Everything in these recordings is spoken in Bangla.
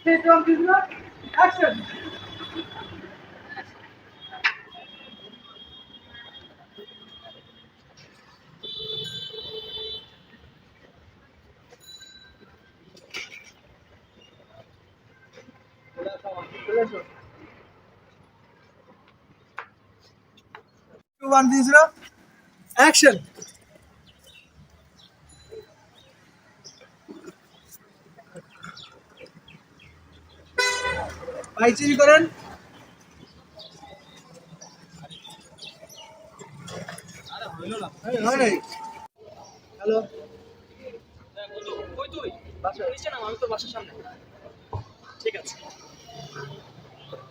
Take one, business. Action. Two, one, zero. Action. ভাই চিনি করেন। হয় নাই। হ্যালো। কই তুই? বাসায়। নিচে নাম, আমি তোর বাসার সামনে। ঠিক আছে।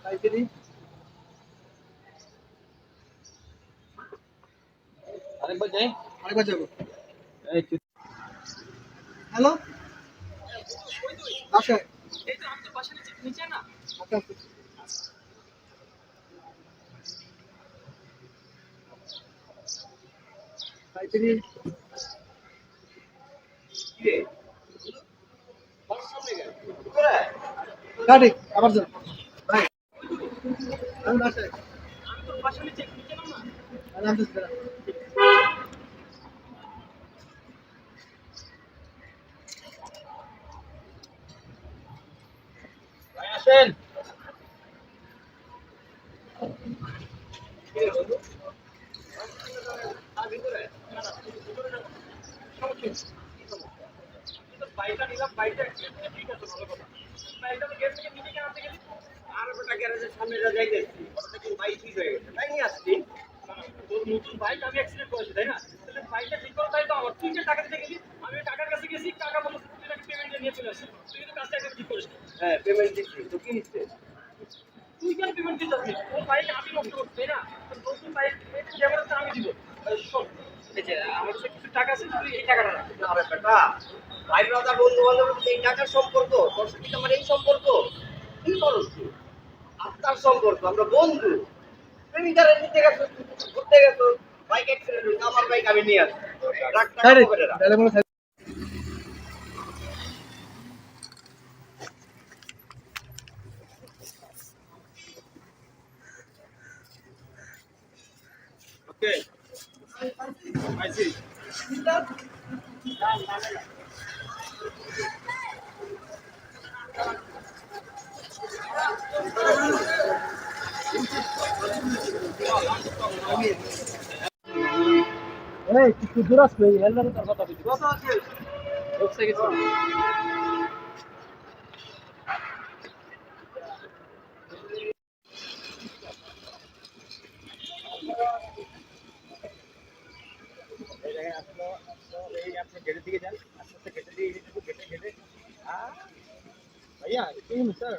ভাই চিনি। আরেকবার যাই। আরেকবার যাবো। এই তুই হ্যালো। কই তুই? বাসায়। এই তো আমি তোর বাসার নিচে না। আচ্ছা, আচ্ছা। ভাই চিনি। কি রে? বাসার সামনে গেল। কোথায়? গাড়ি আবার যান। ভাই আমি বাসায়। আমি তোর বাসার নিচে নাম না। আমি নামতেছি দাঁড়া। ভাই আসেন। কি রে বন্ধু? আর ভিতরে? না না, ভিতরে না। সমস্যা নেই। কি সমস্যা? তুই তোর বাইকটা নিলাম, বাইকটা ঠিক আছে, ভালো কথা। বাইকটা তো গ্যারেজ থেকে নিচে কেন আনতে গেলি? আর ওটা গ্যারেজের সামনে যা যাইতেছি, ওটা কি বাইক ঠিক হয়ে গেছে, তাই নিয়ে আসছি। তোর নতুন বাইক আমি অ্যাক্সিডেন্ট করেছি, তাই না? তাহলে বাইকটা ঠিক করো, তাই তো আমার। তুই যে টাকা দিতে গেলি, আমি টাকার কাছে গেছি, টাকা বলো তুই নাকি পেমেন্ট নিয়ে চলে আসি। তুই কিন্তু কাজটা একদম ঠিক করিস না। হ্যাঁ, পেমেন্ট দিচ্ছি, তো কি নিচ্ছে? তুই কেন পেমেন্ট দিতে যাচ্ছিস? তোর বাইক আমি নষ্ট করছি, তাই না? তোর নতুন বাইক ড্রাইভারটা আমি দিব। শোন, এই যে আমার কাছে কিছু টাকা আছে, তুই এই টাকাটা রাখ। আরে বেটা, ভাই ব্রাদার বন্ধু বান্ধব এই টাকার সম্পর্ক, তোর সাথে কি আমার এই সম্পর্ক? কি করছ তুই? আত্মার সম্পর্ক, আমরা বন্ধু। প্রেমিকারে নিতে গেছো, ঘুরতে গেছো, বাইক অ্যাক্সিডেন্ট হয়েছে, আমার বাইক আমি নিয়ে আসছি। রাখ টাকা গাড়ি পকেটে রাখ। তাহলে কোনো ওকে, I see. এই কিছু দূর আসবে হেলমেটে তোর কথা বলছি। কত আছে? বক্সে গেছি। এই জায়গায় আসলো, এই আপনি গেটের দিকে যান, আস্তে আস্তে গেটে দিয়ে এইটুকু গেটে গেটে। ভাইয়া একটু স্যার।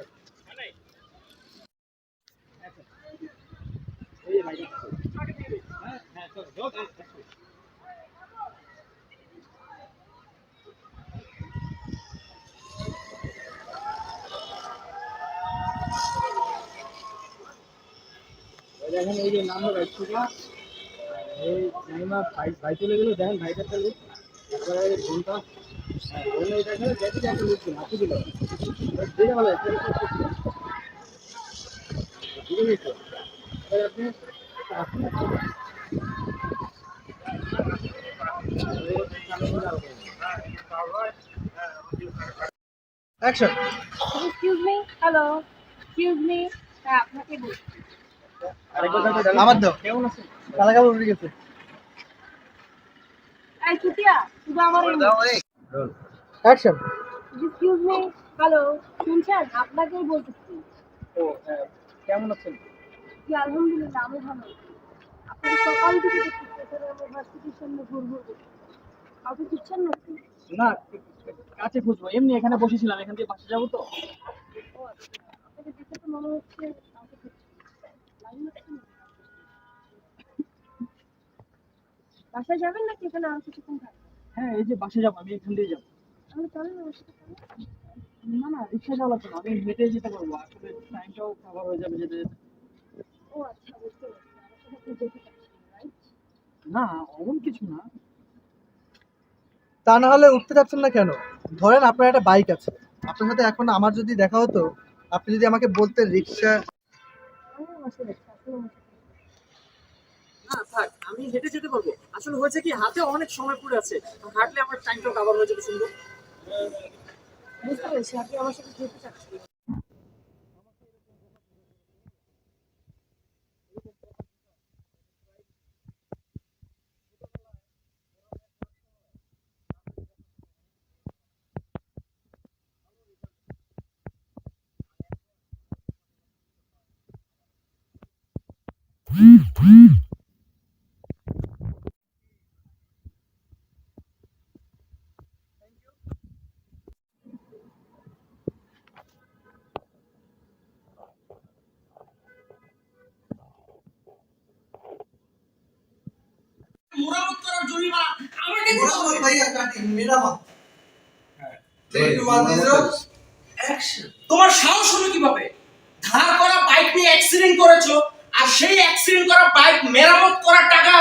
এই যে ভাইয়া। হ্যাঁ হ্যাঁ, চল চল চল। দেখেন এই যে নাম রাইটুকা এই নাইমা ভাই ভাই চলে গেল দেখেন ভাইটা চলে একবারে ঘন্টা ঘন্টা এটা খেলে দেখি একটা লোক হাতি দিল দিলে ভালো বুঝে নিচ্ছ আপনি action excuse me hello excuse me হ্যাঁ আপনাকে বলছি আমার দাও কেমন আছে কালা কাপড় উঠে গেছে এই চুতিয়া শুধু আমার অ্যাকশন এক্সকিউজ মি হ্যালো শুনছেন আপনাকেই বলতেছি ও কেমন আছেন জি আলহামদুলিল্লাহ আমি ভালো আপনাকে সকাল থেকে দেখতেছি এখানে আমার ভার্সিটির সামনে ঘুরঘুর করছি কাউকে খুঁজছেন নাকি না কাছে খুঁজবো এমনি এখানে বসেছিলাম এখান থেকে বাসে যাবো তো ও আচ্ছা আপনাকে দেখে তো মনে হচ্ছে কাউকে খুঁজছেন লাইন আছেন বাসায় যাবেন নাকি এখানে আর কিছুক্ষণ থাকবেন হ্যাঁ এই যে বাসে যাবো আমি এখান দিয়ে যাবো তাহলে চলেন আমার সাথে চলেন। না না রিক্সা চালাতে না আমি হেঁটে যেতে পারবো আসলে টাইমটাও কভার হয়ে যাবে যেতে যেতে ও আচ্ছা বুঝতে পারছি আমার সাথে আপনি যেতে চাচ্ছেন রাইট না অমন কিছু না তা না হলে উঠতে যাচ্ছেন না কেন ধরেন আপনার একটা বাইক আছে আপনার সাথে এখন আমার যদি দেখা হতো, আপনি যদি আমাকে বলতেন রিক্সা। না থাক, আমি হেঁটে যেতে পারবো। আসলে হয়েছে কি, হাতে অনেক সময় পড়ে আছে, হাঁটলে আমার টাইমটাও কাভার হয়ে যেতে সুন্দর। বুঝতে পেরেছি আপনি আমার সাথে যেতে চাচ্ছেন। মেরামত করার জরিমানা আমাকে দিতে হবে। মেরামত ভাইয়া কাটি মেরামত। তোমার সাহস হলো কিভাবে? ধার করা বাইক নিয়ে অ্যাক্সিডেন্ট করেছো, আর সেই অ্যাক্সিডেন্ট করা বাইক মেরামত করার টাকা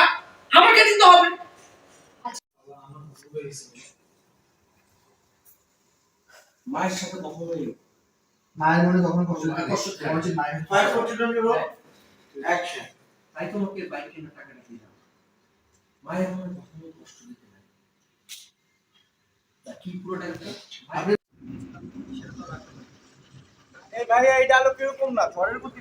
আমাকে দিতে হবে। মায়ের সাথে কথা বলি। মায়ের মনে তখন কষ্ট দিতে আমার যে মায়ের অ্যাকশন। তাই তোমাকে বাইক কেনার টাকাটা দিলাম। মায়ের মনে কখনো কষ্ট দিতে নাই। তা কি পুরো টাকাটা? এই ভাই, এই ডায়লগ কিরকম না, ঝড়ের প্রতি